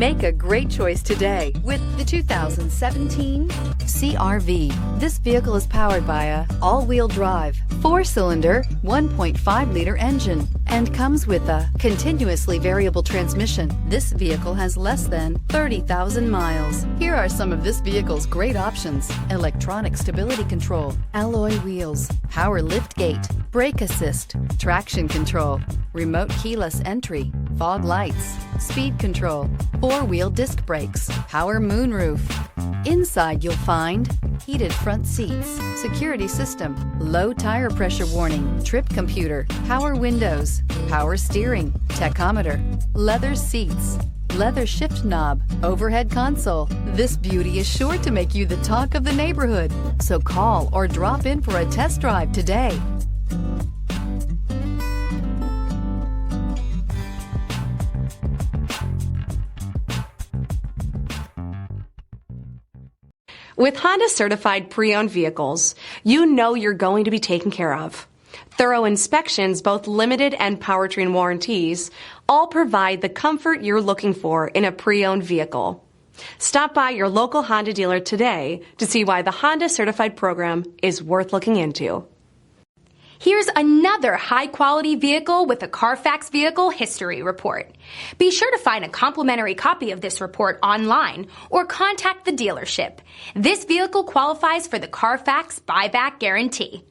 Make a great choice today with the 2017 CR-V. This vehicle is powered by a all-wheel drive, 4-cylinder, 1.5-liter engine and comes with a continuously variable transmission. This vehicle has less than 30,000 miles. Here are some of this vehicle's great options: electronic stability control, alloy wheels, power liftgate, brake assist, traction control, remote keyless entry, fog lights, speed control, 4-wheel disc brakes, power moonroof. Inside you'll find heated front seats, security system, low tire pressure warning, trip computer, power windows, power steering, tachometer, leather seats, leather shift knob, overhead console. This beauty is sure to make you the talk of the neighborhood. So call or drop in for a test drive today. With Honda certified pre-owned vehicles, you know you're going to be taken care of. Thorough inspections, both limited and powertrain warranties, all provide the comfort you're looking for in a pre-owned vehicle. Stop by your local Honda dealer today to see why the Honda certified program is worth looking into. Here's another high-quality vehicle with a Carfax Vehicle History Report. Be sure to find a complimentary copy of this report online or contact the dealership. This vehicle qualifies for the Carfax Buyback Guarantee.